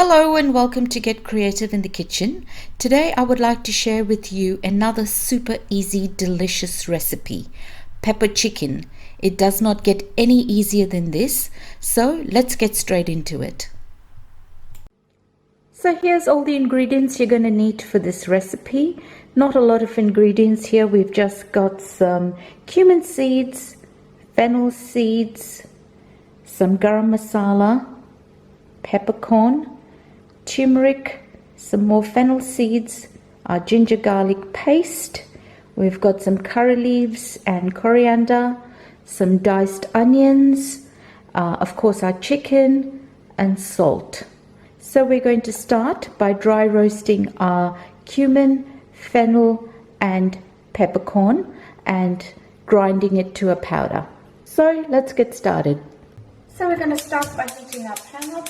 Hello and welcome to Get Creative in the Kitchen. Today I would like to share with you another super easy, delicious recipe, pepper chicken. It does not get any easier than this, so let's get straight into it. So here's all the ingredients you're going to need for this recipe. Not a lot of ingredients here. We've just got some cumin seeds, fennel seeds, some garam masala, peppercorn, turmeric, some more fennel seeds, our ginger garlic paste. We've got some curry leaves and coriander, some diced onions, of course our chicken, and salt. So we're going to start by dry roasting our cumin, fennel and peppercorn and grinding it to a powder. So let's get started. So we're going to start by heating our pan up.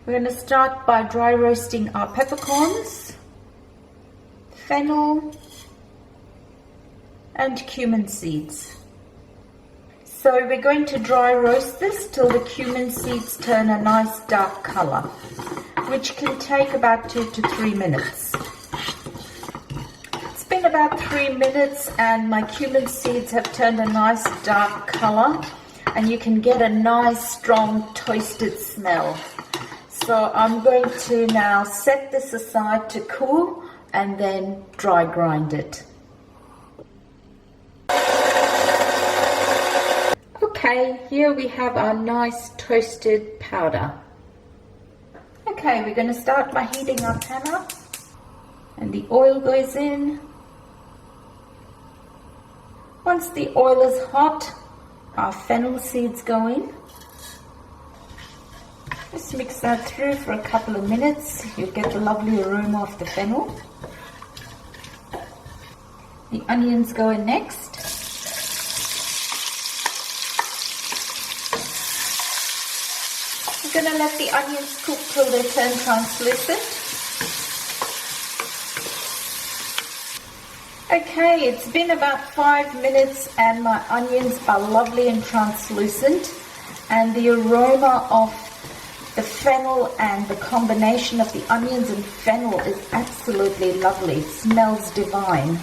We're going to start by dry roasting our peppercorns, fennel and cumin seeds. So we're going to dry roast this till the cumin seeds turn a nice dark color, which can take about 2 to 3 minutes. It's been about 3 minutes and my cumin seeds have turned a nice dark color, and you can get a nice strong toasted smell. So I'm going to now set this aside to cool and then dry grind it. Okay, here we have our nice toasted powder. Okay, we're going to start by heating our pan up and the oil goes in. Once the oil is hot, our fennel seeds go in. Just mix that through for a couple of minutes. You'll get the lovely aroma of the fennel. The onions go in next. We're going to let the onions cook till they turn translucent. Okay, it's been about 5 minutes and my onions are lovely and translucent, and the aroma of the fennel and the combination of the onions and fennel is absolutely lovely. It smells divine.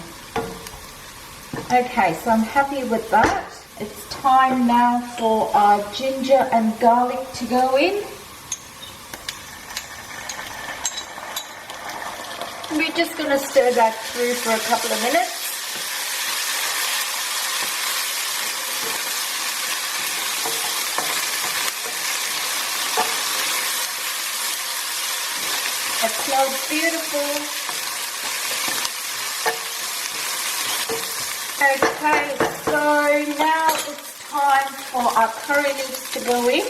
Okay, so I'm happy with that. It's time now for our ginger and garlic to go in. We're just going to stir that through for a couple of minutes. It smells beautiful. Okay, so now it's time for our curry leaves to go in.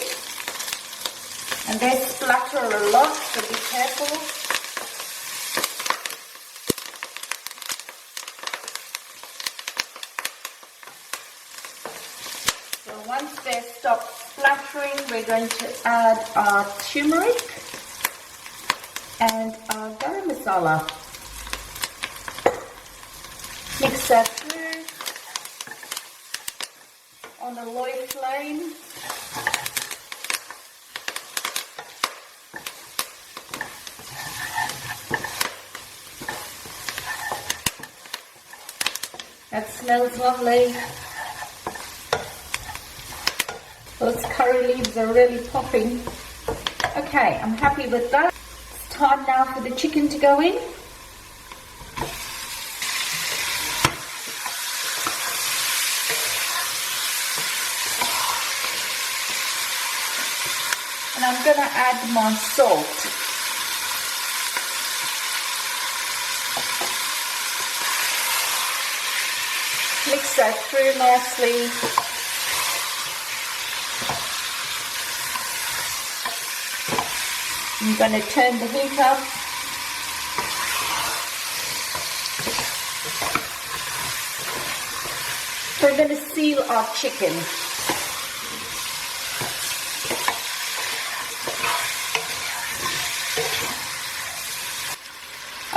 And they splatter a lot, so be careful. So once they stop splattering, we're going to add our turmeric and our garam masala. Mix that through on a low flame. That smells lovely. Those curry leaves are really popping. Okay, I'm happy with that. Time now for the chicken to go in. And I'm going to add my salt. Mix that through nicely. I'm going to turn the heat up. We're going to seal our chicken.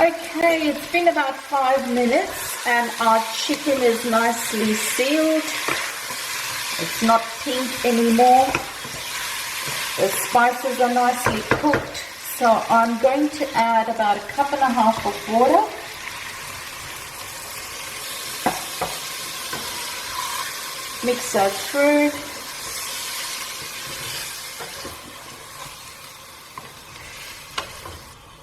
Okay, it's been about 5 minutes and our chicken is nicely sealed. It's not pink anymore. The spices are nicely cooked, So I'm going to add about 1.5 cups of water. Mix that through.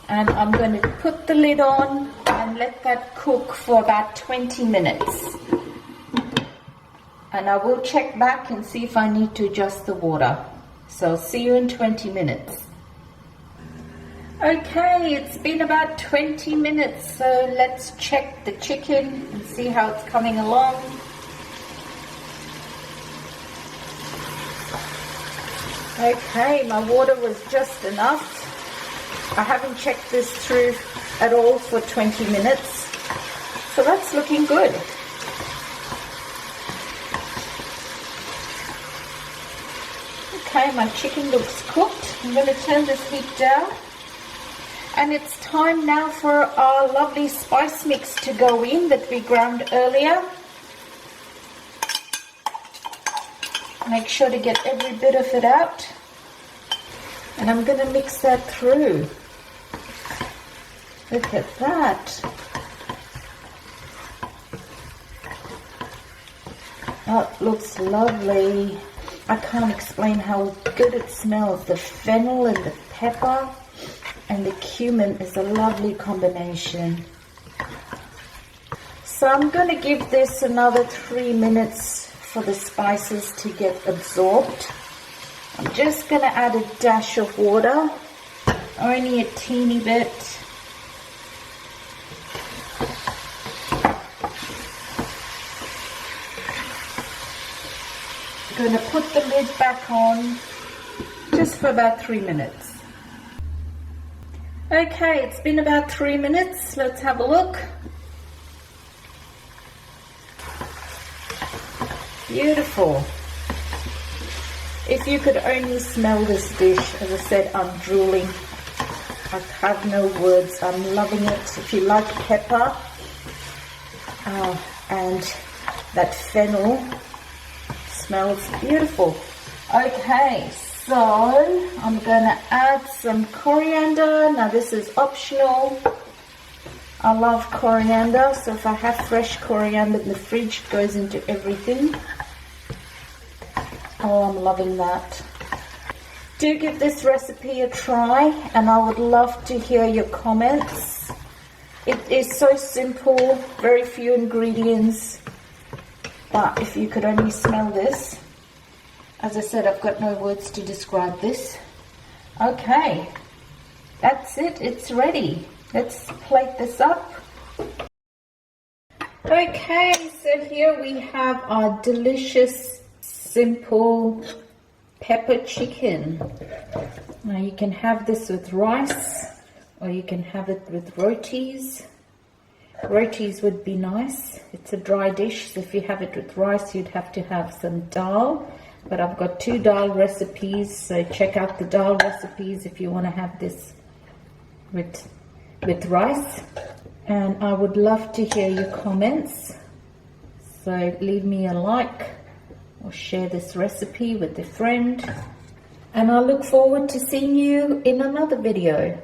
And I'm going to put the lid on and let that cook for about 20 minutes. And I will check back and see if I need to adjust the water. So I'll see you in 20 minutes. Okay, it's been about 20 minutes, so let's check the chicken and see how it's coming along. Okay, my water was just enough. I haven't checked this through at all for 20 minutes, so that's looking good. Okay, my chicken looks cooked. I'm going to turn this heat down. And it's time now for our lovely spice mix to go in that we ground earlier. Make sure to get every bit of it out. And I'm going to mix that through. Look at that. Oh, it looks lovely. I can't explain how good it smells. The fennel and the pepper and the cumin is a lovely combination. So I'm going to give this another 3 minutes for the spices to get absorbed. I'm just going to add a dash of water, only a teeny bit. I'm going to put the lid back on just for about 3 minutes. Okay, it's been about 3 minutes. Let's have a look. Beautiful. If you could only smell this dish, as I said, I'm drooling. I have no words. I'm loving it. If you like pepper and that fennel, smells beautiful. Okay, so I'm gonna add some coriander. Now this is optional. I love coriander, so if I have fresh coriander in the fridge, it goes into everything. Oh, I'm loving that. Do give this recipe a try, and I would love to hear your comments. It is so simple, very few ingredients, but if you could only smell this. As I said, I've got no words to describe this. Okay, that's it, it's ready. Let's plate this up. Okay, so here we have our delicious, simple pepper chicken. Now you can have this with rice, or you can have it with rotis. Rotis would be nice. It's a dry dish, so if you have it with rice, you'd have to have some dal. But I've got 2 dal recipes, so check out the dal recipes if you want to have this with rice. And I would love to hear your comments, so leave me a like or share this recipe with a friend, and I look forward to seeing you in another video.